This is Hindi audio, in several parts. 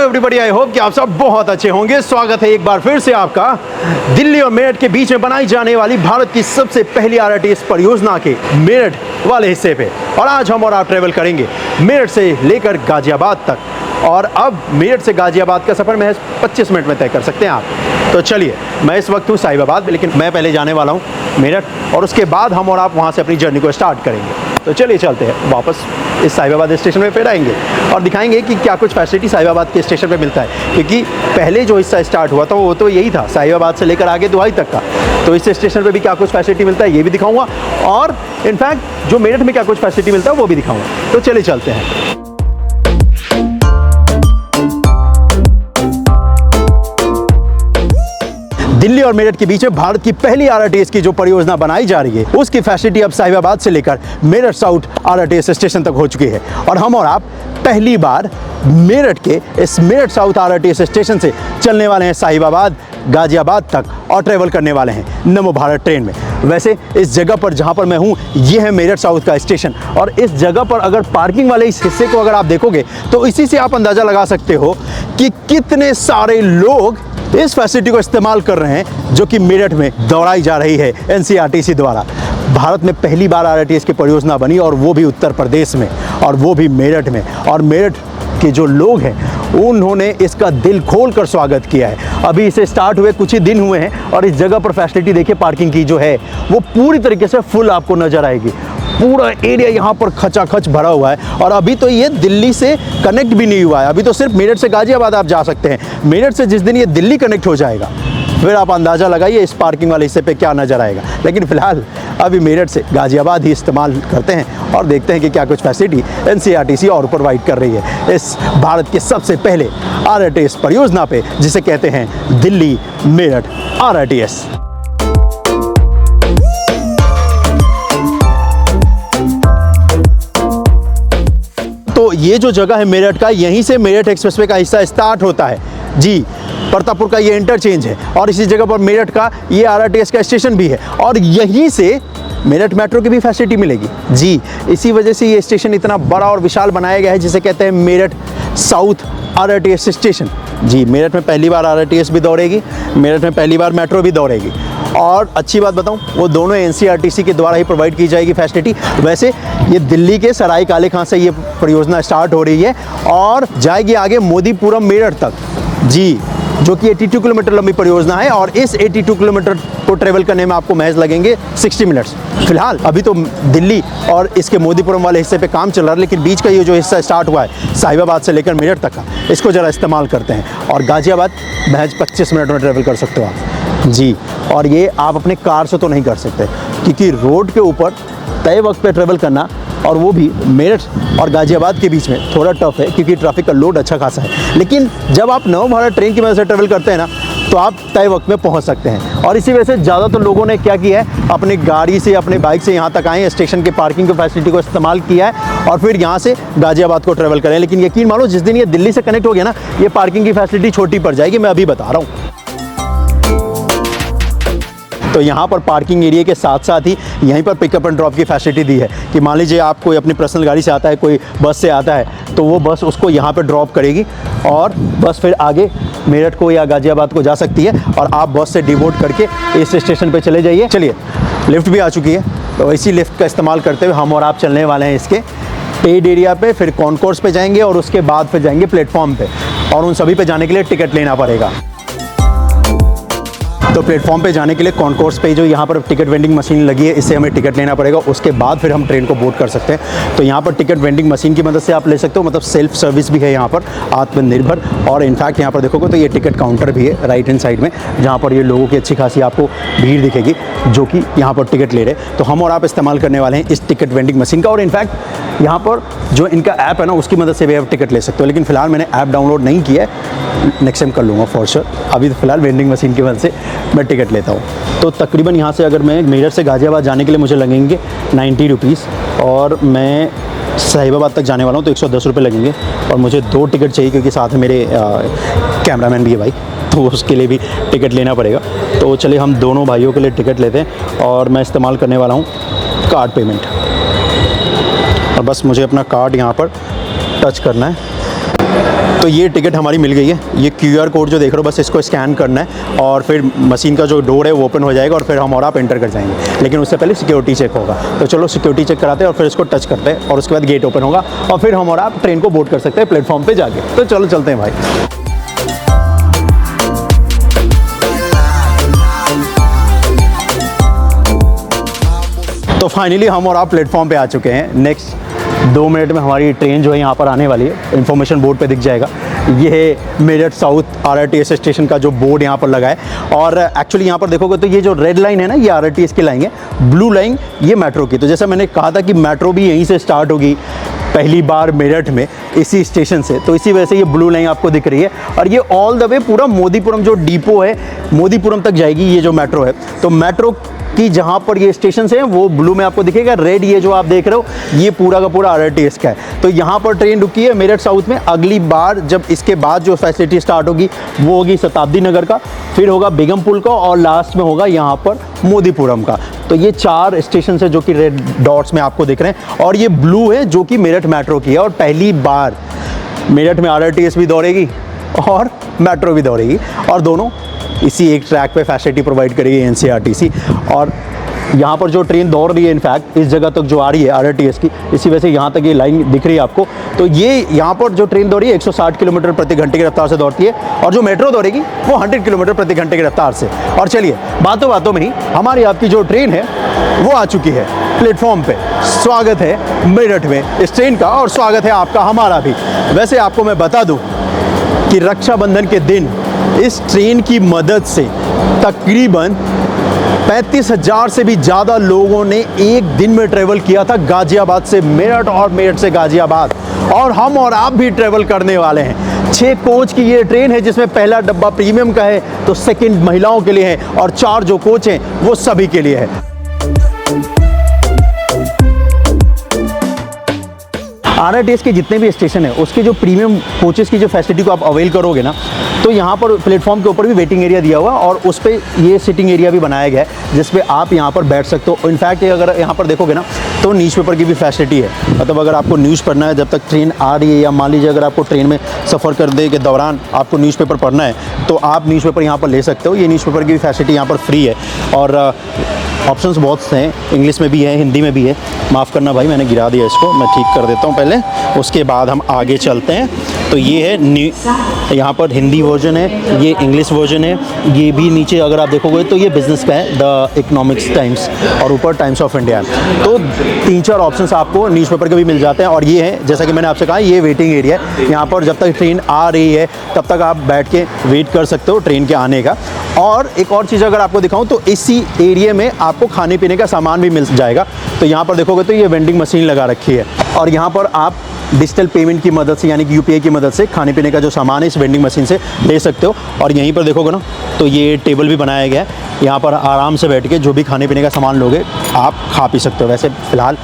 एवरीबॉडी, आई होप कि आप सब बहुत अच्छे होंगे। स्वागत है एक बार फिर से आपका दिल्ली और मेरठ के बीच में बनाई जाने वाली भारत की सबसे पहली आरटीएस परियोजना के मेरठ वाले हिस्से पे। और आज हम और आप ट्रेवल करेंगे मेरठ से लेकर गाजियाबाद तक। और अब मेरठ से गाजियाबाद का सफ़र महज 25 मिनट में तय कर सकते हैं आप। तो चलिए, मैं इस वक्त हूँ साहिबाबाद, लेकिन मैं पहले जाने वाला हूँ मेरठ, और उसके बाद हम और आप वहाँ से अपनी जर्नी को स्टार्ट करेंगे। तो चलिए चलते हैं वापस इस साहिबाबाद स्टेशन में, फिर आएंगे और दिखाएंगे कि क्या कुछ फैसिलिटी साहिबाबाद के स्टेशन पे मिलता है। क्योंकि पहले जो हिस्सा स्टार्ट हुआ था वो तो यही था, साहिबाबाद से लेकर आगे दुआई तक का। तो इस स्टेशन पे भी क्या कुछ फैसिलिटी मिलता है ये भी दिखाऊंगा, और इनफैक्ट जो मेरठ में क्या कुछ फैसिलिटी मिलता है वो भी दिखाऊंगा। तो चलिए चलते हैं। दिल्ली और मेरठ के बीच में भारत की पहली आरटीएस की जो परियोजना बनाई जा रही है, उसकी फैसिलिटी अब साहिबाबाद से लेकर मेरठ साउथ आरटीएस स्टेशन तक हो चुकी है। और हम और आप पहली बार मेरठ के इस मेरठ साउथ आरटीएस स्टेशन से चलने वाले हैं साहिबाबाद गाजियाबाद तक और ट्रेवल करने वाले हैं नमो भारत ट्रेन में। वैसे इस जगह पर जहां पर मैं हूं, ये है मेरठ साउथ का स्टेशन। और इस जगह पर अगर पार्किंग वाले इस हिस्से को अगर आप देखोगे तो इसी से आप अंदाज़ा लगा सकते हो कि कितने सारे लोग इस फैसिलिटी को इस्तेमाल कर रहे हैं जो कि मेरठ में दौड़ाई जा रही है एनसीआरटीसी द्वारा। भारत में पहली बार आरटीएस की परियोजना बनी, और वो भी उत्तर प्रदेश में, और वो भी मेरठ में। और मेरठ के जो लोग हैं उन्होंने इसका दिल खोल कर स्वागत किया है। अभी इसे स्टार्ट हुए कुछ ही दिन हुए हैं, और इस जगह पर फैसिलिटी देखिए पार्किंग की जो है वो पूरी तरीके से फुल आपको नज़र आएगी। पूरा एरिया यहाँ पर खचाखच भरा हुआ है। और अभी तो ये दिल्ली से कनेक्ट भी नहीं हुआ है, अभी तो सिर्फ मेरठ से गाजियाबाद आप जा सकते हैं। मेरठ से जिस दिन ये दिल्ली कनेक्ट हो जाएगा, फिर आप अंदाज़ा लगाइए इस पार्किंग वाले हिस्से पे क्या नज़र आएगा। लेकिन फ़िलहाल अभी मेरठ से गाजियाबाद ही इस्तेमाल करते हैं और देखते हैं कि क्या कुछ फैसिलिटी एनसीआरटीसी और प्रोवाइड कर रही है इस भारत के सबसे पहले आरटीएस परियोजना पे, जिसे कहते हैं दिल्ली मेरठ आरटीएस। तो ये जो जगह है मेरठ का, यहीं से मेरठ एक्सप्रेसवे का हिस्सा स्टार्ट होता है जी। प्रतापपुर का ये इंटरचेंज है, और इसी जगह पर मेरठ का ये आरटीएस का स्टेशन भी है, और यहीं से मेरठ मेट्रो की भी फैसिलिटी मिलेगी जी। इसी वजह से ये स्टेशन इतना बड़ा और विशाल बनाया गया है, जिसे कहते हैं मेरठ साउथ आरटीएस स्टेशन जी। मेरठ में पहली बार आरटीएस भी दौड़ेगी, मेरठ में पहली बार मेट्रो भी दौड़ेगी। और अच्छी बात बताऊं, वो दोनों एनसीआरटीसी के द्वारा ही प्रोवाइड की जाएगी फैसिलिटी। वैसे ये दिल्ली के सराय काले खां से ये परियोजना स्टार्ट हो रही है और जाएगी आगे मोदीपुरम मेरठ तक जी, जो कि 82 किलोमीटर लंबी परियोजना है। और इस 82 किलोमीटर को ट्रेवल करने में आपको महज लगेंगे 60 मिनट्स। फिलहाल अभी तो दिल्ली और इसके मोदीपुरम वाले हिस्से पे काम चल रहा है, लेकिन बीच का ये जो हिस्सा स्टार्ट हुआ है साहिबाबाद से लेकर मेरठ तक का, इसको ज़रा इस्तेमाल करते हैं। और गाजियाबाद महज 25 मिनट में ट्रेवल कर सकते हो आप जी। और ये आप अपने कार से तो नहीं कर सकते, क्योंकि रोड के ऊपर तय वक्त पे ट्रेवल करना, और वो भी मेरठ और गाजियाबाद के बीच में, थोड़ा टफ है क्योंकि ट्रैफिक का लोड अच्छा खासा है। लेकिन जब आप नव भारत ट्रेन की मदद से ट्रेवल करते हैं ना, तो आप तय वक्त में पहुंच सकते हैं। और इसी वजह से ज़्यादातर लोगों ने क्या किया है, अपनी गाड़ी से अपने बाइक से यहाँ तक आए हैं, स्टेशन के पार्किंग की फैसिलिटी को इस्तेमाल किया है, और फिर यहाँ से गाजियाबाद को ट्रेवल करें। लेकिन यकीन मानो, जिस दिन ये दिल्ली से कनेक्ट हो गया ना, ये पार्किंग की फैसिलिटी छोटी पड़ जाएगी, मैं अभी बता रहा हूँ। तो यहाँ पर पार्किंग एरिया के साथ साथ ही यहीं पर पिकअप एंड ड्रॉप की फैसिलिटी दी है कि मान लीजिए आप कोई अपनी पर्सनल गाड़ी से आता है, कोई बस से आता है, तो वो बस उसको यहाँ पे ड्रॉप करेगी, और बस फिर आगे मेरठ को या गाजियाबाद को जा सकती है, और आप बस से डिवोट करके इस स्टेशन पे चले जाइए। चलिए, लिफ्ट भी आ चुकी है, तो इसी लिफ्ट का इस्तेमाल करते हुए हम और आप चलने वाले हैं इसके पेड एरिया पे, फिर कॉन्कोर्स पे जाएंगे, और उसके बाद फिर जाएंगे प्लेटफॉर्म पे, और उन सभी पे जाने के लिए टिकट लेना पड़ेगा। तो प्लेटफॉर्म पे जाने के लिए कॉन्कोर्स पे जो यहाँ पर टिकट वेंडिंग मशीन लगी है, इससे हमें टिकट लेना पड़ेगा। उसके बाद फिर हम ट्रेन को बोर्ड कर सकते हैं। तो यहाँ पर टिकट वेंडिंग मशीन की मदद से आप ले सकते हो, मतलब सेल्फ सर्विस भी है यहाँ पर, आत्मनिर्भर। और इनफैक्ट यहाँ पर देखोगे तो ये टिकट काउंटर भी है राइट हैंड साइड में, जहाँ पर ये लोगों की अच्छी खासी आपको भीड़ दिखेगी जो कि यहाँ पर टिकट ले रहे। तो हम और आप इस्तेमाल करने वाले हैं इस टिकट वेंडिंग मशीन का। और इनफैक्ट यहाँ पर जो इनका ऐप है ना, उसकी मदद से भी आप टिकट ले सकते हो। लेकिन फिलहाल मैंने ऐप डाउनलोड नहीं किया है, नेक्स्ट टाइम कर लूँगा फॉर श्योर। अभी तो फिलहाल वेंडिंग मशीन की मदद से मैं टिकट लेता हूँ। तो तकरीबन यहाँ से अगर मैं मेरठ से गाजियाबाद जाने के लिए मुझे लगेंगे 90 रुपीज़, और मैं साहिबाबाद तक जाने वाला हूँ तो 110 रुपये लगेंगे। और मुझे 2 टिकट चाहिए, क्योंकि साथ में मेरे कैमरामैन भी है भाई, तो उसके लिए भी टिकट लेना पड़ेगा। तो चलिए हम दोनों भाइयों के लिए टिकट लेते हैं, और मैं इस्तेमाल करने वाला हूँ कार्ड पेमेंट। और बस मुझे अपना कार्ड यहाँ पर टच करना है। तो ये टिकट हमारी मिल गई है। ये QR कोड जो देख रहे हो बस इसको स्कैन करना है और फिर मशीन का जो डोर है वो ओपन हो जाएगा और फिर हम और आप एंटर कर जाएंगे। लेकिन उससे पहले सिक्योरिटी चेक होगा, तो चलो सिक्योरिटी चेक कराते हैं और फिर इसको टच करते हैं और उसके बाद गेट ओपन होगा और फिर हम और आप ट्रेन को बोर्ड कर सकते हैं प्लेटफॉर्म पर जाके। तो चलो चलते हैं भाई। तो फाइनली हम और आप प्लेटफॉर्म पे आ चुके हैं। नेक्स्ट 2 मिनट में हमारी ट्रेन जो है यहाँ पर आने वाली है। इन्फॉर्मेशन बोर्ड पे दिख जाएगा। ये है मेरठ साउथ RRTS स्टेशन का जो बोर्ड यहाँ पर लगा है। और एक्चुअली यहाँ पर देखोगे तो ये जो रेड लाइन है ना, ये RRTS की लाइन है, ब्लू लाइन ये मेट्रो की। तो जैसा मैंने कहा था कि मेट्रो भी यहीं से स्टार्ट होगी पहली बार मेरठ में, इसी स्टेशन से, तो इसी वजह से ये ब्लू लाइन आपको दिख रही है। और ये ऑल द वे पूरा मोदीपुरम जो डिपो है मोदीपुरम तक जाएगी ये जो मेट्रो है। तो मेट्रो कि जहाँ पर ये स्टेशन है वो ब्लू में आपको दिखेगा, रेड ये जो आप देख रहे हो ये पूरा का पूरा RRTS का है। तो यहाँ पर ट्रेन रुकी है मेरठ साउथ में। अगली बार जब इसके बाद जो फैसिलिटी स्टार्ट होगी वो होगी शताब्दी नगर का, फिर होगा बेगमपुल का और लास्ट में होगा यहाँ पर मोदीपुरम का। तो ये 4 स्टेशन है जो कि रेड डॉट्स में आपको दिख रहे हैं और ये ब्लू है जो कि मेरठ मेट्रो की है। और पहली बार मेरठ में RRTS भी दौड़ेगी और मेट्रो भी दौड़ेगी और दोनों इसी एक ट्रैक पे फैसिलिटी प्रोवाइड करेगी NCRTC। और यहाँ पर जो ट्रेन दौड़ रही है इनफैक्ट इस जगह तक जो आ रही है RRTS की, इसी वजह से यहाँ तक ये लाइन दिख रही है आपको। तो ये यहाँ पर जो ट्रेन दौड़ी है 160 किलोमीटर प्रति घंटे की रफ्तार से दौड़ती है और जो मेट्रो दौड़ेगी वो 100 किलोमीटर प्रति घंटे की रफ्तार से। और चलिए बातों बातों में ही हमारी आपकी जो ट्रेन है वो आ चुकी है प्लेटफॉर्म पे। स्वागत है मेरठ में इस ट्रेन का और स्वागत है आपका हमारा भी। वैसे आपको मैं बता दूँ कि रक्षाबंधन के दिन इस ट्रेन की मदद से तकरीबन 35,000 से भी ज़्यादा लोगों ने एक दिन में ट्रैवल किया था गाज़ियाबाद से मेरठ और मेरठ से गाज़ियाबाद। और हम और आप भी ट्रैवल करने वाले हैं। 6 कोच की ये ट्रेन है जिसमें पहला डब्बा प्रीमियम का है तो सेकंड महिलाओं के लिए है और 4 जो कोच हैं वो सभी के लिए है। RRTS के जितने भी स्टेशन है उसके जो प्रीमियम कोचेस की जो फैसिलिटी को आप अवेल करोगे ना, तो यहाँ पर प्लेटफॉर्म के ऊपर भी वेटिंग एरिया दिया हुआ है और उस पर ये सिटिंग एरिया भी बनाया गया है जिस पे आप यहाँ पर बैठ सकते हो। इनफैक्ट अगर यहाँ पर देखोगे ना तो न्यूज़पेपर की भी फैसिलिटी है। मतलब अगर आपको न्यूज़ पढ़ना है जब तक ट्रेन आ रही है, या मान लीजिए अगर आपको ट्रेन में सफ़र करने के दौरान आपको न्यूज़पेपर पढ़ना है तो आप न्यूज़पेपर यहाँ पर ले सकते हो। ये न्यूज़पेपर की भी फैसिलिटी यहाँ पर फ्री है और ऑप्शंस बहुत से हैं, इंग्लिश में भी है, हिंदी में भी है। माफ़ करना भाई मैंने गिरा दिया इसको, मैं ठीक कर देता हूँ पहले, उसके बाद हम आगे चलते हैं। तो ये है यहाँ पर हिंदी वर्जन है, ये इंग्लिश वर्जन है, ये भी नीचे अगर आप देखोगे तो ये बिज़नेस का है द इकोनॉमिक्स टाइम्स और ऊपर टाइम्स ऑफ इंडिया। तो 3-4 ऑप्शंस आपको न्यूज़पेपर के भी मिल जाते हैं। और ये है जैसा कि मैंने आपसे कहा ये वेटिंग एरिया है, यहाँ पर जब तक ट्रेन आ रही है तब तक आप बैठ के वेट कर सकते हो ट्रेन के आने का। और एक और चीज़ अगर आपको दिखाऊं तो इसी एरिया में आपको खाने पीने का सामान भी मिल जाएगा। तो यहाँ पर देखोगे तो ये वेंडिंग मशीन लगा रखी है और यहाँ पर आप डिजिटल पेमेंट की मदद से यानी कि UPI की मदद से खाने पीने का जो सामान है इस वेंडिंग मशीन से ले सकते हो। और यहीं पर देखोगे ना तो ये टेबल भी बनाया गया है, यहाँ पर आराम से बैठ के जो भी खाने पीने का सामान लोगे आप खा पी सकते हो। वैसे फ़िलहाल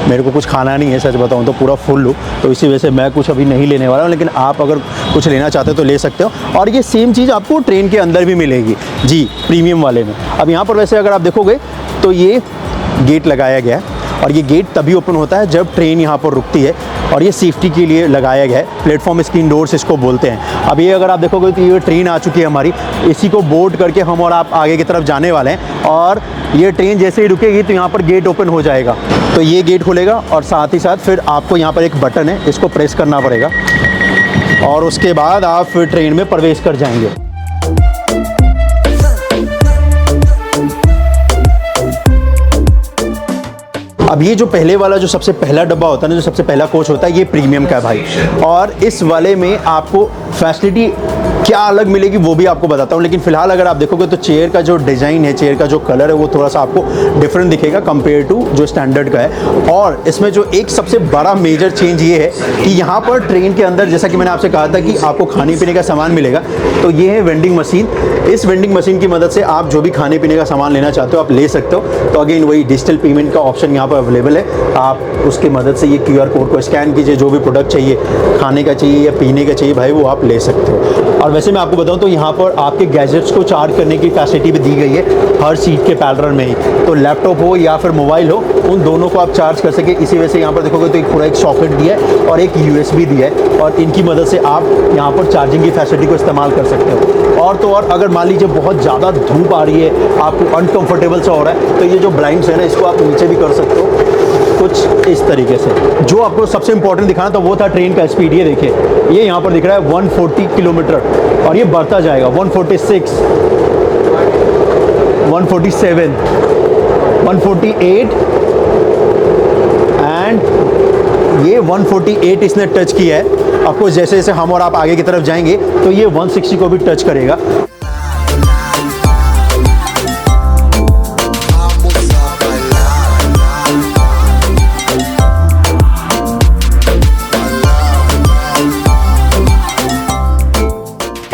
मेरे को कुछ खाना नहीं है, सच बताऊँ तो पूरा फुल हूँ, तो इसी वजह से मैं कुछ अभी नहीं लेने वाला हूँ, लेकिन आप अगर कुछ लेना चाहते हो तो ले सकते हो। और ये सेम चीज़ आपको ट्रेन के अंदर भी मिलेगी जी, प्रीमियम वाले में। अब यहाँ पर वैसे अगर आप देखोगे तो ये गेट लगाया गया है और ये गेट तभी ओपन होता है जब ट्रेन यहाँ पर रुकती है और ये सेफ्टी के लिए लगाया गया है। प्लेटफॉर्म स्क्रीन डोर्स इसको बोलते हैं। अब ये अगर आप देखोगे तो ये ट्रेन आ चुकी है हमारी, इसी को बोर्ड करके हम और आप आगे की तरफ जाने वाले हैं। और ये ट्रेन जैसे ही रुकेगी तो यहाँ पर गेट ओपन हो जाएगा, तो ये गेट खुलेगा और साथ ही साथ फिर आपको यहाँ पर एक बटन है, इसको प्रेस करना पड़ेगा और उसके बाद आप फिर ट्रेन में प्रवेश कर जाएंगे। अब ये जो पहले वाला जो सबसे पहला डब्बा होता है ना, जो सबसे पहला कोच होता है, ये प्रीमियम का है भाई। और इस वाले में आपको फैसिलिटी क्या अलग मिलेगी वो भी आपको बताता हूँ। लेकिन फिलहाल अगर आप देखोगे तो चेयर का जो डिज़ाइन है, चेयर का जो कलर है वो थोड़ा सा आपको डिफरेंट दिखेगा कंपेयर टू जो स्टैंडर्ड का है। और इसमें जो एक सबसे बड़ा मेजर चेंज ये है कि यहाँ पर ट्रेन के अंदर जैसा कि मैंने आपसे कहा था कि आपको खाने पीने का सामान मिलेगा, तो ये है वेंडिंग मशीन। इस वेंडिंग मशीन की मदद से आप जो भी खाने पीने का सामान लेना चाहते हो आप ले सकते हो। तो अगेन वही डिजिटल पेमेंट का ऑप्शन यहाँ पर अवेलेबल है, आप उसकी मदद से ये QR कोड को स्कैन कीजिए, जो भी प्रोडक्ट चाहिए, खाने का चाहिए या पीने का चाहिए भाई, वो आप ले सकते हो। और वैसे मैं आपको बताऊं तो यहाँ पर आपके गैजेट्स को चार्ज करने की फैसिलिटी भी दी गई है हर सीट के पैरेलल में ही। तो लैपटॉप हो या फिर मोबाइल हो, उन दोनों को आप चार्ज कर सके। इसी वजह से यहाँ पर देखोगे तो एक पूरा एक सॉकेट दिया है और एक USB दिया है और इनकी मदद से आप यहाँ पर चार्जिंग की फैसिलिटी को इस्तेमाल कर सकते हो। और तो और अगर मान लीजिए बहुत ज़्यादा धूप आ रही है, आपको अनकंफर्टेबल सा हो रहा है, तो ये जो ब्लाइंड्स है ना, इसको आप नीचे भी कर सकते हो कुछ इस तरीके से। जो आपको सबसे इंपॉर्टेंट दिखाना था वो था ट्रेन का स्पीड। ये देखिए, ये यहाँ पर दिख रहा है 140 किलोमीटर और ये बढ़ता जाएगा 146, 147, 148 एंड ये 148 इसने टच किया है। आपको जैसे जैसे हम और आप आगे की तरफ जाएंगे तो ये 160 को भी टच करेगा।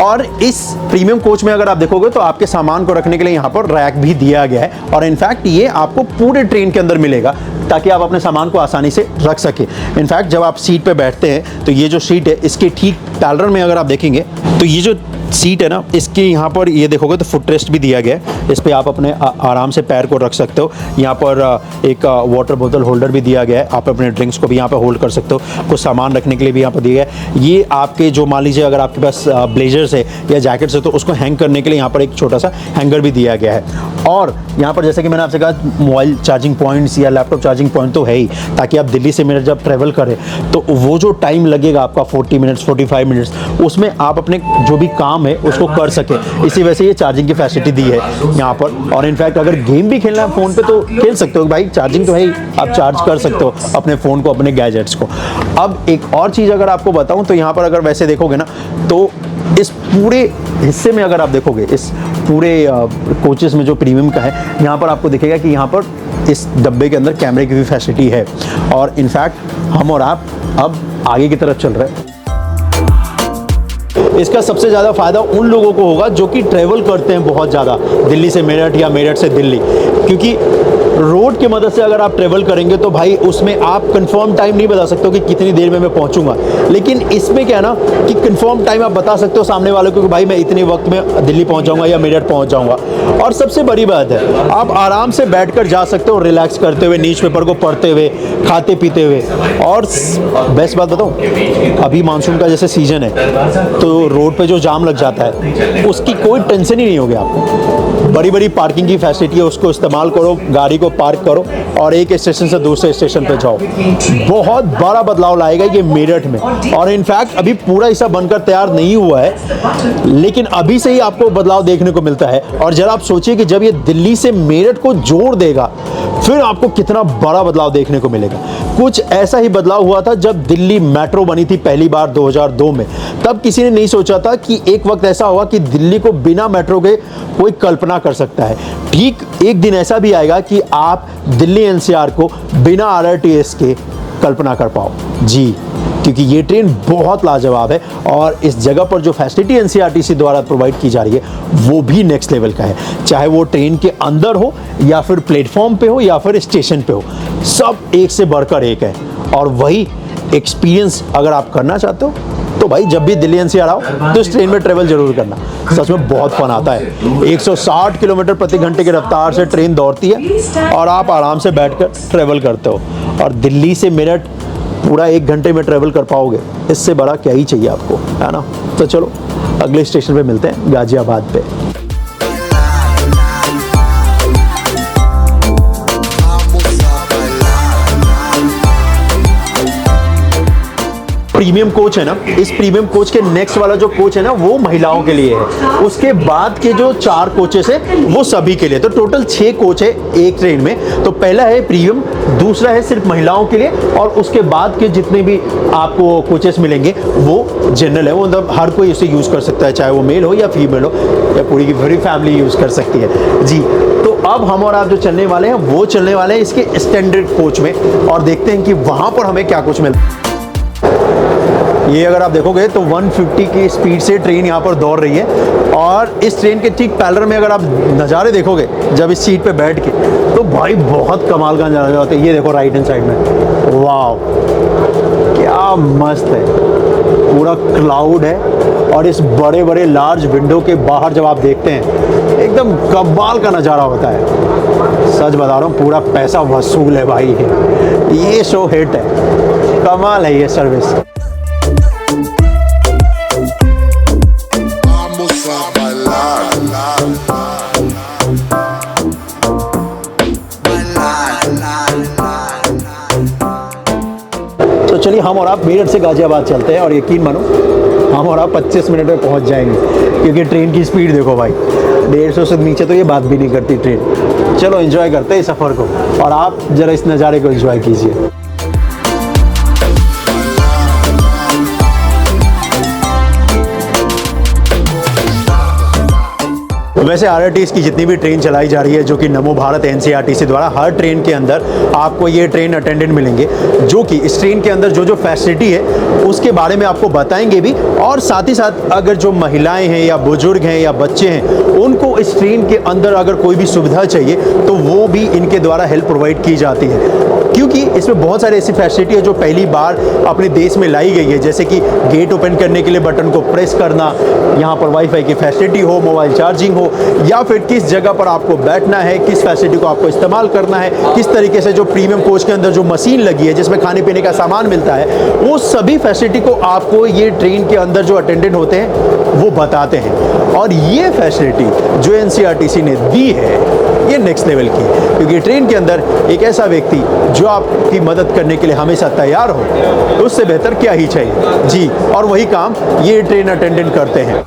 और इस प्रीमियम कोच में अगर आप देखोगे तो आपके सामान को रखने के लिए यहाँ पर रैक भी दिया गया है और इनफैक्ट ये आपको पूरे ट्रेन के अंदर मिलेगा ताकि आप अपने सामान को आसानी से रख सके। इनफैक्ट जब आप सीट पे बैठते हैं तो ये जो सीट है इसके ठीक पैरेलल में अगर आप देखेंगे तो ये जो सीट है ना, इसके यहाँ पर ये देखोगे तो फुट रेस्ट भी दिया गया है। इस पे आप अपने आराम से पैर को रख सकते हो। यहाँ पर एक वाटर बोतल होल्डर भी दिया गया है, आप अपने ड्रिंक्स को भी यहाँ पे होल्ड कर सकते हो। कुछ सामान रखने के लिए भी यहाँ पर दिया गया है। ये आपके जो मान लीजिए अगर आपके पास ब्लेजर्स है या जैकेट्स है तो उसको हैंग करने के लिए यहाँ पर एक छोटा सा हैंगर भी दिया गया है। और यहाँ पर जैसे कि मैंने आपसे कहा, मोबाइल चार्जिंग पॉइंट्स या लैपटॉप चार्जिंग पॉइंट तो है ही, ताकि आप दिल्ली से मेरठ जब ट्रैवल करें तो वो जो टाइम लगेगा आपका 40 मिनट्स 45 मिनट्स, उसमें आप अपने जो भी काम है उसको कर सके। इसी वजह से ये चार्जिंग की फैसिलिटी दी है यहाँ पर। और इनफैक्ट अगर गेम भी खेलना है फ़ोन पे तो खेल सकते हो भाई, चार्जिंग तो है ही, आप चार्ज कर सकते हो अपने फ़ोन को, अपने गैजेट्स को। अब एक और चीज़ अगर आपको बताऊँ तो यहाँ पर अगर वैसे देखोगे ना तो इस पूरे हिस्से में अगर आप देखोगे, इस पूरे कोचेस में जो प्रीमियम का है, यहाँ पर आपको दिखेगा कि यहाँ पर इस डब्बे के अंदर कैमरे की भी फैसिलिटी है। और इनफैक्ट हम और आप अब आगे की तरफ चल रहे हैं। इसका सबसे ज़्यादा फ़ायदा उन लोगों को होगा जो कि ट्रैवल करते हैं बहुत ज़्यादा, दिल्ली से मेरठ या मेरठ से दिल्ली, क्योंकि रोड की मदद से अगर आप ट्रैवल करेंगे तो भाई उसमें आप कंफर्म टाइम नहीं बता सकते हो कि कितनी देर में मैं पहुंचूंगा। लेकिन इसमें क्या है ना कि कंफर्म टाइम आप बता सकते हो सामने वाले को कि भाई मैं इतने वक्त में दिल्ली पहुंच जाऊंगा या मेरठ पहुंच जाऊंगा। और सबसे बड़ी बात है, आप आराम से बैठकर जा सकते हो, रिलैक्स करते हुए, न्यूज़पेपर को पढ़ते हुए, खाते पीते हुए। और बेस्ट बात बताऊँ, अभी मानसून का जैसे सीजन है तो रोड पे जो जाम लग जाता है उसकी कोई टेंशन ही नहीं होगी आपको। बड़ी बड़ी पार्किंग की फैसिलिटी है, उसको इस्तेमाल करो, गाड़ी को पार्क करो और एक स्टेशन से दूसरे स्टेशन पे जाओ। बहुत बड़ा बदलाव लाएगा ये मेरठ में। और इनफैक्ट अभी पूरा हिस्सा बनकर तैयार नहीं हुआ है, लेकिन अभी से ही आपको बदलाव देखने को मिलता है। और जरा आप सोचिए कि जब ये दिल्ली से मेरठ को जोड़ देगा फिर आपको कितना बड़ा बदलाव देखने को मिलेगा। कुछ ऐसा ही बदलाव हुआ था जब दिल्ली मेट्रो बनी थी पहली बार 2002 में। तब किसी ने नहीं सोचा था कि एक वक्त ऐसा होगा कि दिल्ली को बिना मेट्रो के कोई कल्पना कर सकता है। ठीक एक दिन ऐसा भी आएगा कि आप दिल्ली एनसीआर को बिना आरआरटीएस के कल्पना कर पाओ। जी, क्योंकि ये ट्रेन बहुत लाजवाब है और इस जगह पर जो फैसिलिटी एनसीआरटीसी द्वारा प्रोवाइड की जा रही है वो भी नेक्स्ट लेवल का है। चाहे वो ट्रेन के अंदर हो या फिर प्लेटफॉर्म पे हो या फिर स्टेशन पे हो, सब एक से बढ़कर एक है। और वही एक्सपीरियंस अगर आप करना चाहते हो तो भाई जब भी दिल्ली एनसीआर आओ तो इस ट्रेन में ट्रेवल जरूर करना। सच में बहुत फन आता है। 160 किलोमीटर प्रति घंटे की रफ्तार से ट्रेन दौड़ती है और आप आराम से बैठकर ट्रेवल करते हो। और दिल्ली से मेरठ पूरा 1 घंटे में ट्रेवल कर पाओगे, इससे बड़ा क्या ही चाहिए आपको, है ना। तो चलो अगले स्टेशन पे मिलते हैं, गाजियाबाद पे। प्रीमियम कोच है ना, इस प्रीमियम कोच के नेक्स्ट वाला जो कोच है ना वो महिलाओं के लिए है। उसके बाद के जो 4 कोचेस है वो सभी के लिए। तो टोटल 6 कोच है एक ट्रेन में। तो पहला है प्रीमियम, दूसरा है सिर्फ महिलाओं के लिए, और उसके बाद के जितने भी आपको कोचेस मिलेंगे वो जनरल है। वो मतलब हर कोई इसे यूज़ कर सकता है, चाहे वो मेल हो या फीमेल हो या पूरी की पूरी फैमिली यूज़ कर सकती है। जी, तो अब हम और आप जो चलने वाले हैं वो चलने वाले हैं इसके स्टैंडर्ड कोच में, और देखते हैं कि वहाँ पर हमें क्या कुछ मिलता है। ये अगर आप देखोगे तो 150 की स्पीड से ट्रेन यहाँ पर दौड़ रही है। और इस ट्रेन के ठीक पैरेलल में अगर आप नज़ारे देखोगे जब इस सीट पे बैठ के, तो भाई बहुत कमाल का नज़ारा होता है। ये देखो राइट हैंड साइड में, वाह क्या मस्त है, पूरा क्लाउड है। और इस बड़े बड़े लार्ज विंडो के बाहर जब आप देखते हैं एकदम कमाल का नज़ारा होता है। सच बता रहा हूँ, पूरा पैसा वसूल है भाई। ये शो हिट है, कमाल है ये सर्विस। तो चलिए हम और आप मेरठ से गाजियाबाद चलते हैं और यकीन मानो हम और आप 25 मिनट में पहुंच जाएंगे, क्योंकि ट्रेन की स्पीड देखो भाई, 150 से नीचे तो ये बात भी नहीं करती ट्रेन। चलो एंजॉय करते हैं इस सफ़र को, और आप ज़रा इस नज़ारे को एंजॉय कीजिए। वैसे आरआरटीसी की जितनी भी ट्रेन चलाई जा रही है, जो कि नमो भारत एनसीआरटीसी द्वारा, हर ट्रेन के अंदर आपको ये ट्रेन अटेंडेंट मिलेंगे, जो कि इस ट्रेन के अंदर जो जो फैसिलिटी है उसके बारे में आपको बताएंगे भी, और साथ ही साथ अगर जो महिलाएं हैं या बुजुर्ग हैं या बच्चे हैं, उनको इस ट्रेन के अंदर अगर कोई भी सुविधा चाहिए तो वो भी इनके द्वारा हेल्प प्रोवाइड की जाती है, क्योंकि इसमें बहुत सारी ऐसी फैसिलिटी है जो पहली बार अपने देश में लाई गई है, जैसे कि गेट ओपन करने के लिए बटन को प्रेस करना, यहाँ पर वाईफाई की फैसिलिटी हो, मोबाइल चार्जिंग हो, या फिर किस जगह पर आपको बैठना है, किस फैसिलिटी को आपको इस्तेमाल करना है, किस तरीके से जो प्रीमियम कोच के अंदर जो मशीन लगी है जिसमें खाने पीने का सामान मिलता है, वो सभी फैसिलिटी को आपको ये ट्रेन के अंदर जो अटेंडेंट होते हैं वो बताते हैं। और ये फैसिलिटी जो एनसीआरटीसी ने दी है ये नेक्स्ट लेवल की, क्योंकि ट्रेन के अंदर एक ऐसा व्यक्ति जो आपकी मदद करने के लिए हमेशा तैयार हो, उससे बेहतर क्या ही चाहिए जी। और वही काम ये ट्रेन अटेंडेंट करते हैं।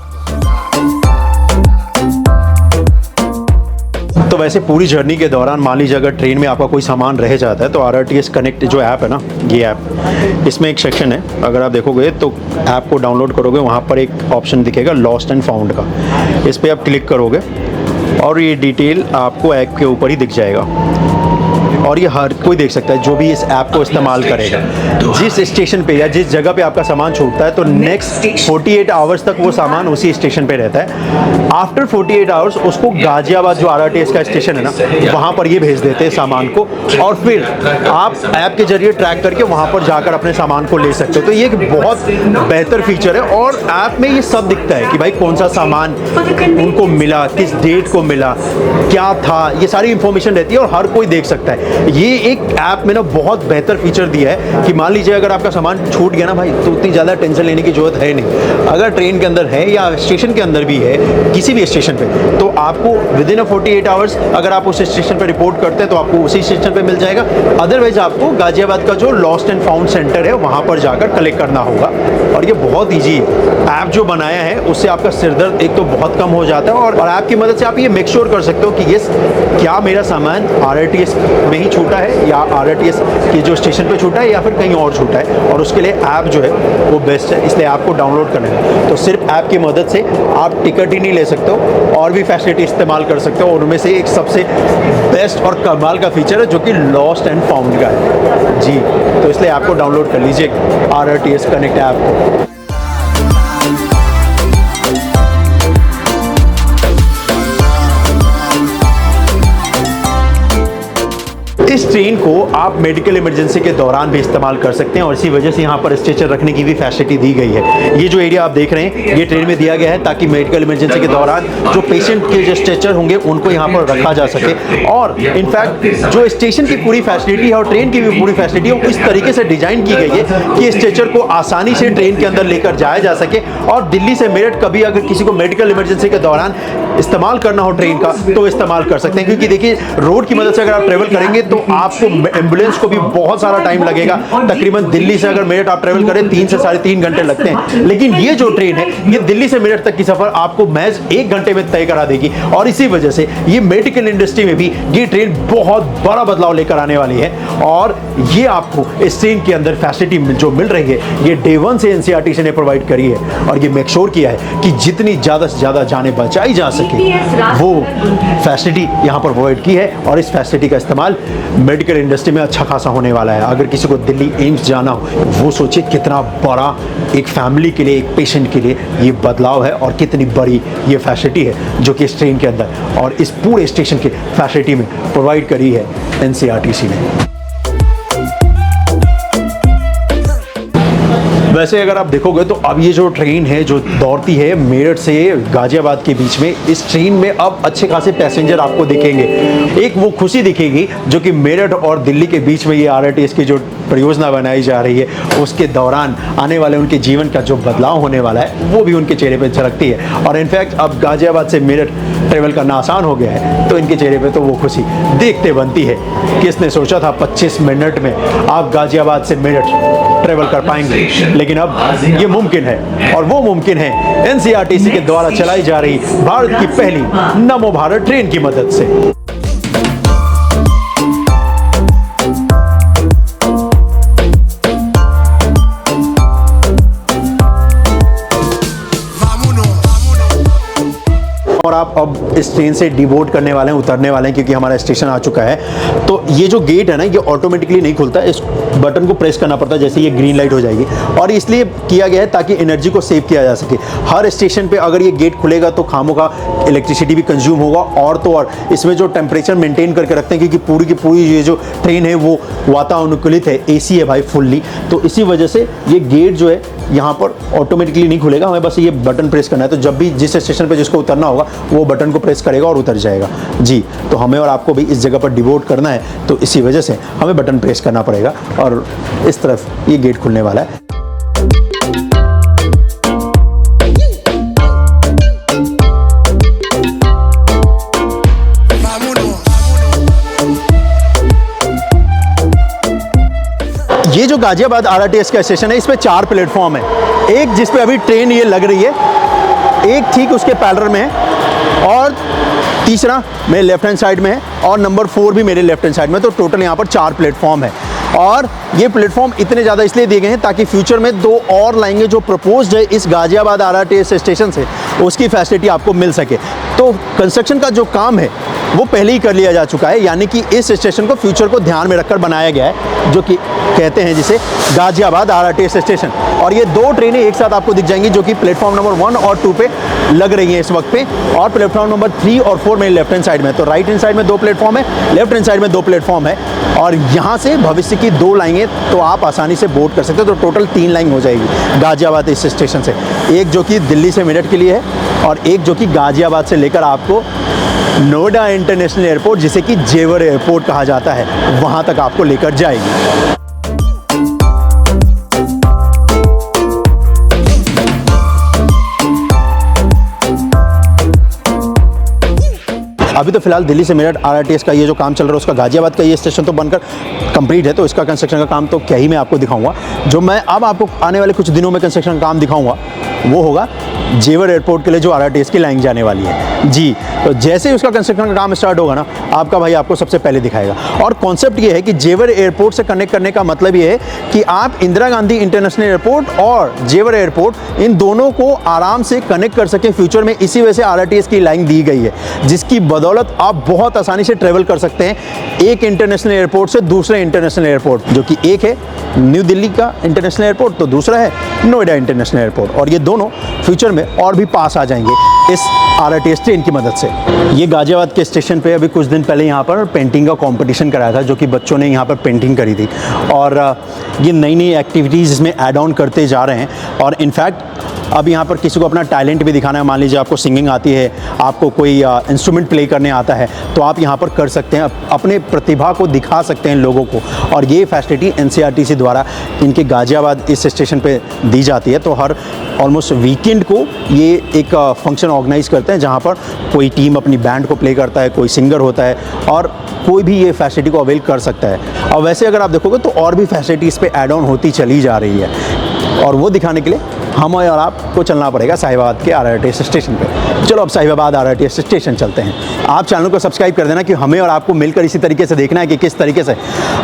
तो वैसे पूरी जर्नी के दौरान मान लीजिए अगर ट्रेन में आपका कोई सामान रह जाता है तो आरआरटीएस कनेक्ट जो ऐप है ना, ये ऐप, इसमें एक सेक्शन है, अगर आप देखोगे तो ऐप को डाउनलोड करोगे, वहाँ पर एक ऑप्शन दिखेगा लॉस्ट एंड फाउंड का, इस पर आप क्लिक करोगे और ये डिटेल आपको ऐप के ऊपर ही दिख जाएगा, और ये हर कोई देख सकता है जो भी इस ऐप को इस्तेमाल करेगा। जिस स्टेशन पे या जिस जगह पे आपका सामान छूटता है तो नेक्स्ट 48 आवर्स तक वो सामान उसी स्टेशन पे रहता है। आफ्टर 48 आवर्स उसको गाजियाबाद जो आरआरटीएस का स्टेशन है ना, वहाँ पर ये भेज देते हैं सामान को, और फिर आप ऐप के जरिए ट्रैक करके वहाँ पर जाकर अपने सामान को ले सकते हो। तो ये एक बहुत बेहतर फीचर है, और ऐप में ये सब दिखता है कि भाई कौन सा सामान उनको मिला, किस डेट को मिला, क्या था, ये सारी इंफॉर्मेशन रहती है और हर कोई देख सकता है। ये एक ऐप में ना बहुत बेहतर फीचर दिया है कि मान लीजिए अगर आपका सामान छूट गया ना भाई, तो उतनी ज़्यादा टेंशन लेने की जरूरत है नहीं। अगर ट्रेन के अंदर है या स्टेशन के अंदर भी है, किसी भी स्टेशन पे, तो आपको विद इन 48 आवर्स अगर आप उस स्टेशन पे रिपोर्ट करते हैं तो आपको उसी स्टेशन पे मिल जाएगा। अदरवाइज आपको गाजियाबाद का जो लॉस्ट एंड फाउंड सेंटर है वहाँ पर जाकर कलेक्ट करना होगा। और ये बहुत ईजी ऐप जो बनाया है, उससे आपका सिरदर्द एक तो बहुत कम हो जाता है, और ऐप की मदद से आप ये मेक श्योर कर सकते हो कि यस, क्या मेरा सामान आरआरटीएस में ही छूटा है या आरआरटीएस के जो स्टेशन पे छूटा है या फिर कहीं और छूटा है। और उसके लिए ऐप जो है वो बेस्ट है, इसलिए ऐप को डाउनलोड करना है। तो सिर्फ ऐप की मदद से आप टिकट ही नहीं ले सकते हो, और भी फैसिलिटी इस्तेमाल कर सकते हो। उनमें से एक सबसे बेस्ट और कमाल का फीचर है जो कि लॉस्ट एंड फाउंड का है जी। तो इसलिए ऐप को डाउनलोड कर लीजिए, आरआरटीएस कनेक्ट ऐप को। इस ट्रेन को आप मेडिकल इमरजेंसी के दौरान भी इस्तेमाल कर सकते हैं, और इसी वजह से यहाँ पर स्ट्रेचर रखने की भी फैसिलिटी दी गई है। ये जो एरिया आप देख रहे हैं ये ट्रेन में दिया गया है ताकि मेडिकल इमरजेंसी के दौरान जो पेशेंट के जो स्ट्रेचर होंगे उनको यहाँ पर रखा जा सके। और इनफैक्ट जो स्टेशन की पूरी फैसिलिटी है और ट्रेन की भी पूरी फैसिलिटी है, इस तरीके से डिजाइन की गई है कि स्ट्रेचर को आसानी से ट्रेन के अंदर लेकर जाया जा सके। और दिल्ली से मेरठ कभी अगर किसी को मेडिकल इमरजेंसी के दौरान इस्तेमाल करना हो ट्रेन का तो इस्तेमाल कर सकते हैं, क्योंकि देखिए रोड की मदद से अगर आप ट्रेवल करेंगे तो आपको एम्बुलेंस को भी बहुत सारा टाइम लगेगा। तकरीबन दिल्ली से अगर मेरठ आप ट्रेवल करें 3 से 3.5 घंटे लगते हैं, लेकिन ये जो ट्रेन है ये दिल्ली से मेरठ तक की सफर आपको महज 1 घंटे में तय करा देगी। और इसी वजह से ये मेडिकल इंडस्ट्री में भी ये ट्रेन बहुत बड़ा बदलाव लेकर आने वाली है। और ये आपको इस ट्रेन के अंदर फैसिलिटी जो मिल रही है ये डे 1 से एनसीआरटीसी ने प्रोवाइड करी है, और ये मेक श्योर किया है कि जितनी ज़्यादा से ज़्यादा जानें बचाई जा सके वो फैसिलिटी यहाँ पर प्रोवाइड की है। और इस फैसिलिटी का इस्तेमाल मेडिकल इंडस्ट्री में अच्छा खासा होने वाला है। अगर किसी को दिल्ली एम्स जाना हो, वो सोचिए कितना बड़ा एक फैमिली के लिए, एक पेशेंट के लिए ये बदलाव है, और कितनी बड़ी ये फैसिलिटी है जो कि इस ट्रेन के अंदर और इस पूरे स्टेशन के फैसिलिटी में प्रोवाइड करी है एनसीआरटीसी ने। वैसे अगर आप देखोगे तो अब ये जो ट्रेन है जो दौड़ती है मेरठ से गाजियाबाद के बीच में, इस ट्रेन में अब अच्छे खासे पैसेंजर आपको दिखेंगे। एक वो खुशी दिखेगी जो कि मेरठ और दिल्ली के बीच में ये आरआरटीएस की जो परियोजना बनाई जा रही है उसके दौरान आने वाले उनके जीवन का जो बदलाव होने वाला है वो भी उनके चेहरे पे झलकती है। और इनफैक्ट अब गाजियाबाद से मेरठ ट्रेवल करना आसान हो गया है तो इनके चेहरे पे तो वो खुशी देखते बनती है। किसने सोचा था 25 मिनट में आप गाजियाबाद से मेरठ ट्रेवल कर पाएंगे, लेकिन अब ये मुमकिन है और वो मुमकिन है एनसीआरटीसी के द्वारा चलाई जा रही भारत की पहली नमो भारत ट्रेन की मदद से। और आप अब इस ट्रेन से डिबोर्ड करने वाले हैं, उतरने वाले हैं क्योंकि हमारा स्टेशन आ चुका है। तो ये जो गेट है ना ये ऑटोमेटिकली नहीं खुलता, इस बटन को प्रेस करना पड़ता है जैसे ये ग्रीन लाइट हो जाएगी। और इसलिए किया गया है ताकि एनर्जी को सेव किया जा सके। हर स्टेशन पे अगर ये गेट खुलेगा तो खामों का इलेक्ट्रिसिटी भी कंज्यूम होगा। और तो और इसमें जो टेम्परेचर मेंटेन करके रखते हैं क्योंकि पूरी की पूरी ये जो ट्रेन है वो वातानुकूलित है, AC है भाई फुल्ली, तो इसी वजह से ये गेट जो है यहाँ पर ऑटोमेटिकली नहीं खुलेगा। हमें बस ये बटन प्रेस करना है, तो जब भी जिस स्टेशन पे जिसको उतरना होगा वो बटन को प्रेस करेगा और उतर जाएगा जी। तो हमें और आपको भी इस जगह पर डिबोर्ड करना है तो इसी वजह से हमें बटन प्रेस करना पड़ेगा और इस तरफ ये गेट खुलने वाला है। ये जो गाजियाबाद आरआरटीएस का स्टेशन है इसमें 4 प्लेटफॉर्म है। एक जिस पे अभी ट्रेन ये लग रही है, एक ठीक उसके पैरेलल में है और तीसरा मेरे लेफ्ट हैंड साइड में है और नंबर 4 भी मेरे लेफ्ट हैंड साइड में। तो टोटल यहाँ पर 4 प्लेटफॉर्म है और ये प्लेटफॉर्म इतने ज़्यादा इसलिए दिए गए हैं ताकि फ्यूचर में 2 और लाइनें जो प्रपोज्ड है इस गाजियाबाद आरआरटीएस स्टेशन से उसकी फैसिलिटी आपको मिल सके। तो कंस्ट्रक्शन का जो काम है वो पहले ही कर लिया जा चुका है, यानी कि इस स्टेशन को फ्यूचर को ध्यान में रखकर बनाया गया है जो कि कहते हैं जिसे गाजियाबाद आरआरटीएस स्टेशन। और ये 2 ट्रेनें एक साथ आपको दिख जाएंगी जो कि प्लेटफॉर्म नंबर 1 और 2 पे लग रही हैं इस वक्त पे, और प्लेटफॉर्म नंबर 3 और 4 मेरे लेफ्ट हैंड साइड में। तो राइट हैंड साइड में 2 प्लेटफॉर्म है, लेफ्ट हैंड साइड में 2 प्लेटफॉर्म है और यहाँ से भविष्य की 2 लाइनें तो आप आसानी से बोर्ड कर सकते हो। तो टोटल 3 लाइन हो जाएगी गाजियाबाद इस स्टेशन से, एक जो कि दिल्ली से मेरठ के लिए है और एक जो कि गाजियाबाद से लेकर आपको नोएडा इंटरनेशनल एयरपोर्ट जिसे कि जेवर एयरपोर्ट कहा जाता है वहाँ तक आपको लेकर जाएगी। अभी तो फिलहाल दिल्ली से मेरठ आरआरटीएस का ये जो काम चल रहा है उसका गाजियाबाद का ये स्टेशन तो बनकर कंप्लीट है, तो इसका कंस्ट्रक्शन का काम तो क्या ही मैं आपको दिखाऊंगा। जो मैं अब आपको आने वाले कुछ दिनों में कंस्ट्रक्शन का काम दिखाऊंगा वो होगा जेवर एयरपोर्ट के लिए जो आरआरटीएस की लाइन जाने वाली है जी। तो जैसे ही उसका कंस्ट्रक्शन का काम स्टार्ट होगा ना आपका भाई आपको सबसे पहले दिखाएगा। और कॉन्सेप्ट ये है कि जेवर एयरपोर्ट से कनेक्ट करने का मतलब ये है कि आप इंदिरा गांधी इंटरनेशनल एयरपोर्ट और जेवर एयरपोर्ट इन दोनों को आराम से कनेक्ट कर सकें फ्यूचर में। इसी वजह से आरआरटीएस की लाइन दी गई है जिसकी बदौलत आप बहुत आसानी से ट्रेवल कर सकते हैं एक इंटरनेशनल एयरपोर्ट से दूसरे इंटरनेशनल एयरपोर्ट, जो कि एक है न्यू दिल्ली का इंटरनेशनल एयरपोर्ट तो दूसरा है नोएडा इंटरनेशनल एयरपोर्ट। और ये दोनों फ्यूचर में और भी पास आ जाएंगे इस आरआरटीएस ट्रेन की मदद से। ये गाजियाबाद के स्टेशन पे अभी कुछ दिन पहले यहाँ पर पेंटिंग का कंपटीशन कराया था जो कि बच्चों ने यहाँ पर पेंटिंग करी थी और ये नई नई एक्टिविटीज़ इसमें ऐड ऑन करते जा रहे हैं। और इनफैक्ट अब यहाँ पर किसी को अपना टैलेंट भी दिखाना है, मान लीजिए आपको सिंगिंग आती है, आपको कोई इंस्ट्रूमेंट प्ले करने आता है तो आप यहाँ पर कर सकते हैं, अपने प्रतिभा को दिखा सकते हैं लोगों को। और ये फैसिलिटी एनसीआरटीसी द्वारा इनके गाजियाबाद इस स्टेशन पे दी जाती है। तो हर ऑलमोस्ट वीकेंड को ये एक फंक्शन ऑर्गेनाइज करते हैं जहाँ पर कोई टीम अपनी बैंड को प्ले करता है, कोई सिंगर होता है और कोई भी ये फैसिलिटी को अवेल कर सकता है। और वैसे अगर आप देखोगे तो और भी फैसिलिटी इस पर ऐड ऑन होती चली जा रही है और वो दिखाने के लिए हमें और आपको चलना पड़ेगा साहिबाबाद के आरआरटीएस स्टेशन पे। चलो अब साहिबाबाद आरआरटीएस स्टेशन चलते हैं। आप चैनल को सब्सक्राइब कर देना कि हमें और आपको मिलकर इसी तरीके से देखना है कि किस तरीके से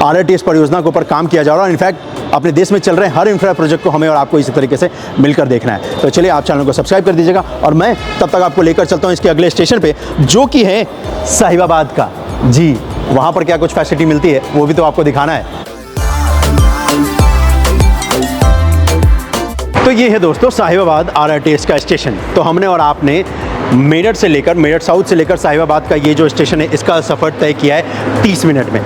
आरआरटीएस परियोजना के ऊपर काम किया जा रहा है। और इनफैक्ट अपने देश में चल रहे हर इंफ्रा प्रोजेक्ट को हमें और आपको इसी तरीके से मिलकर देखना है। तो चलिए आप चैनल को सब्सक्राइब कर दीजिएगा और मैं तब तक आपको लेकर चलता हूँ इसके अगले स्टेशन पर जो कि है साहिबाबाद का जी। वहाँ पर क्या कुछ फैसिलिटी मिलती है वो भी तो आपको दिखाना है। तो ये है दोस्तों साहिबाबाद आरआरटीएस का स्टेशन। तो हमने और आपने मेरठ से लेकर, मेरठ साउथ से लेकर साहिबाबाद का ये जो स्टेशन है, इसका सफ़र तय किया है 30 मिनट में।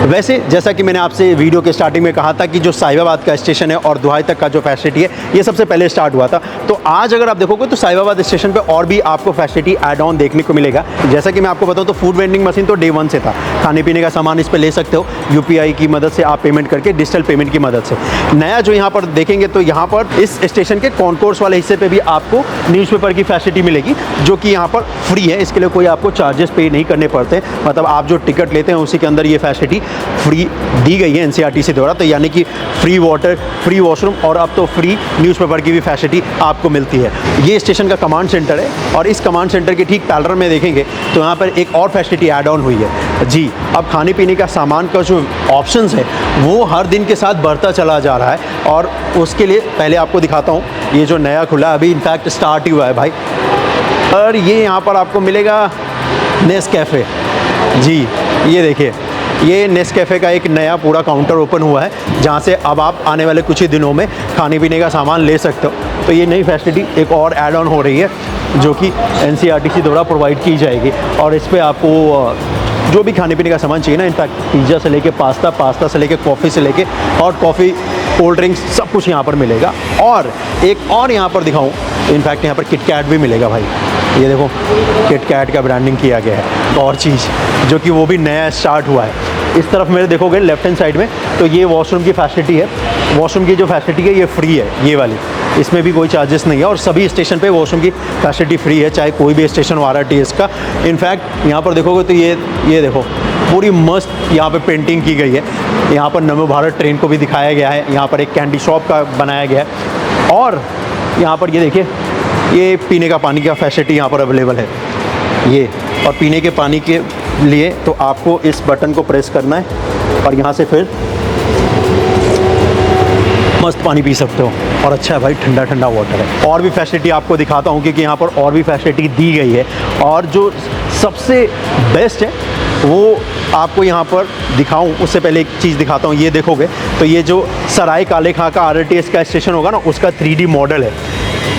वैसे जैसा कि मैंने आपसे वीडियो के स्टार्टिंग में कहा था कि जो साहिबाबाद का स्टेशन है और दुहाई तक का जो फैसिलिटी है, ये सबसे पहले स्टार्ट हुआ था। तो आज अगर आप देखोगे तो साहिबाबाद स्टेशन पे और भी आपको फैसिलिटी ऐड ऑन देखने को मिलेगा। जैसा कि मैं आपको बताऊं तो फूड वेंडिंग मशीन तो डे 1 से था, खाने पीने का सामान इस पर ले सकते हो, यूपीआई की मदद से आप पेमेंट करके, डिजिटल पेमेंट की मदद से। नया जो यहाँ पर देखेंगे तो यहाँ पर इस स्टेशन के कॉन्कोर्स वाले हिस्से पे भी आपको न्यूज़पेपर की फैसिलिटी मिलेगी, जो कि यहाँ पर फ्री है। इसके लिए कोई आपको चार्जेस पे नहीं करने पड़ते, मतलब आप जो टिकट लेते हैं उसी के अंदर ये फैसिलिटी फ्री दी गई है एनसीईआरटी द्वारा। तो यानी कि फ्री वाटर, फ्री वॉशरूम और अब तो फ्री न्यूज़पेपर की भी फैसिलिटी आपको मिलती है। ये स्टेशन का कमांड सेंटर है और इस कमांड सेंटर के ठीक पैरेलल में देखेंगे तो यहाँ पर एक और फैसिलिटी ऐड ऑन हुई है जी। अब खाने पीने का सामान का जो ऑप्शंस है वो हर दिन के साथ बढ़ता चला जा रहा है। और उसके लिए पहले आपको दिखाता हूँ, ये जो नया खुला अभी इनफैक्ट स्टार्ट ही हुआ है भाई, और ये यहाँ पर आपको मिलेगा नेस्कैफ़े जी। ये देखिए, ये नेस्कैफ़े का एक नया पूरा काउंटर ओपन हुआ है, जहाँ से अब आप आने वाले कुछ ही दिनों में खाने पीने का सामान ले सकते हो। तो ये नई फैसिलिटी एक और ऐड ऑन हो रही है, जो कि एनसीईआरटी द्वारा प्रोवाइड की जाएगी। और इस पर आपको जो भी खाने पीने का सामान चाहिए ना, इनफैक्ट पिज़्ज़ा से लेके पास्ता से लेके कॉफ़ी से लेके हॉट कॉफ़ी, कोल्ड ड्रिंक्स, सब कुछ यहाँ पर मिलेगा। और एक और यहाँ पर दिखाऊँ, इनफैक्ट यहाँ पर किटकैट भी मिलेगा भाई। ये देखो, किटकैट का ब्रांडिंग किया गया है और चीज़, जो कि वो भी नया स्टार्ट हुआ है। इस तरफ मेरे देखोगे लेफ्ट हैंड साइड में तो ये वॉशरूम की फैसिलिटी है। वॉशरूम की जो फैसिलिटी है ये फ्री है, ये वाली, इसमें भी कोई चार्जेस नहीं है। और सभी स्टेशन पे वॉशरूम की फैसिलिटी फ्री है, चाहे कोई भी स्टेशन हो आरटीएस का। इनफैक्ट यहाँ पर देखोगे तो ये देखो, पूरी मस्त यहाँ पे पेंटिंग की गई है। यहाँ पर नमो भारत ट्रेन को भी दिखाया गया है, यहाँ पर एक कैंडी शॉप का बनाया गया है। और यहाँ पर ये देखिए, ये पीने का पानी का फैसिलिटी यहाँ पर अवेलेबल है ये। और पीने के पानी के लिए तो आपको इस बटन को प्रेस करना है और यहाँ से फिर मस्त पानी पी सकते हो। और अच्छा है भाई, ठंडा ठंडा वाटर है। और भी फैसिलिटी आपको दिखाता हूँ, क्योंकि यहाँ पर और भी फैसिलिटी दी गई है। और जो सबसे बेस्ट है वो आपको यहाँ पर दिखाऊं, उससे पहले एक चीज़ दिखाता हूँ। ये देखोगे तो ये जो सराय काले खां का आरटीएस का स्टेशन होगा ना, उसका 3D मॉडल है।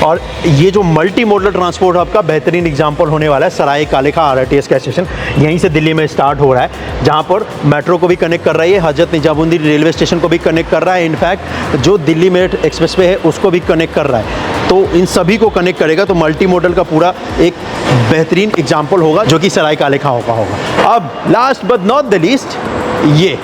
और ये जो मल्टी मॉडल ट्रांसपोर्ट हब का बेहतरीन एग्जाम्पल होने वाला है सराय काले खां आरटीएस का स्टेशन, यहीं से दिल्ली में स्टार्ट हो रहा है, जहाँ पर मेट्रो को भी कनेक्ट कर रहा है, हजरत निजामुद्दीन रेलवे स्टेशन को भी कनेक्ट कर रहा है, इनफैक्ट जो दिल्ली मेरठ एक्सप्रेसवे है उसको भी कनेक्ट कर रहा है। तो इन सभी को कनेक्ट करेगा, तो मल्टी मॉडल का पूरा एक बेहतरीन एग्जाम्पल होगा, जो कि सराय काले खां का होगा। अब last but not the least, ये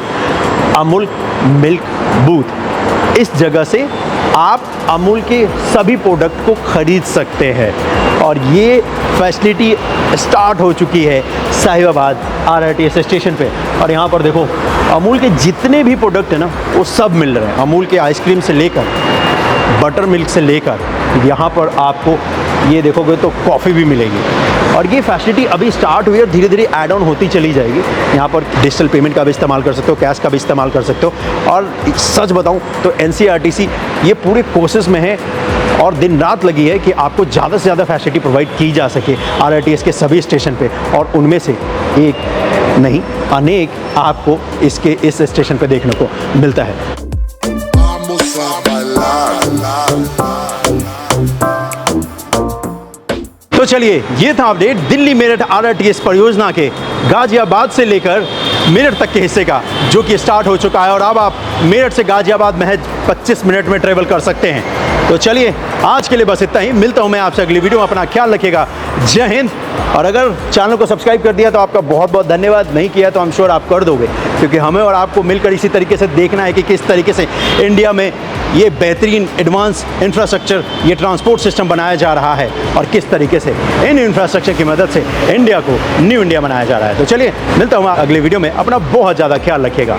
अमूल मिल्क बूथ। इस जगह से आप अमूल के सभी प्रोडक्ट को खरीद सकते हैं। और ये फैसिलिटी स्टार्ट हो चुकी है साहिबाबाद आरटीएस स्टेशन पे। और यहाँ पर देखो, अमूल के जितने भी प्रोडक्ट हैं ना, वो सब मिल रहे हैं। अमूल के आइसक्रीम से लेकर बटर मिल्क से लेकर यहाँ पर आपको ये देखोगे तो कॉफ़ी भी मिलेगी। और ये फैसिलिटी अभी स्टार्ट हुई है, धीरे धीरे ऐड ऑन होती चली जाएगी। यहाँ पर डिजिटल पेमेंट का भी इस्तेमाल कर सकते हो, कैश का भी इस्तेमाल कर सकते हो। और सच बताऊँ तो एनसीईआरटी ये पूरे कोशिश में है और दिन रात लगी है कि आपको ज़्यादा से ज़्यादा फैसिलिटी प्रोवाइड की जा सके आरटीएस के सभी स्टेशन पे। और उनमें से एक नहीं, अनेक आपको इसके इस स्टेशन पे देखने को मिलता है। तो चलिए, ये था अपडेट दिल्ली मेरठ आरटीएस परियोजना के गाजियाबाद से लेकर मेरठ तक के हिस्से का, जो कि स्टार्ट हो चुका है। और अब आप मेरठ से गाजियाबाद महज 25 मिनट में ट्रेवल कर सकते हैं। तो चलिए, आज के लिए बस इतना ही। मिलता हूं मैं आपसे अगली वीडियो में। अपना ख्याल रखिएगा। जय हिंद। और अगर चैनल को सब्सक्राइब कर दिया तो आपका बहुत बहुत धन्यवाद, नहीं किया तो आई एम श्योर आप कर दोगे, क्योंकि हमें और आपको मिलकर इसी तरीके से देखना है कि किस तरीके से इंडिया में ये बेहतरीन एडवांस इंफ्रास्ट्रक्चर, ये ट्रांसपोर्ट सिस्टम बनाया जा रहा है और किस तरीके से इन इंफ्रास्ट्रक्चर की मदद से इंडिया को न्यू इंडिया बनाया जा रहा है। तो चलिए, मिलता हूँ अगले वीडियो में। अपना बहुत ज़्यादा ख्याल रखिएगा।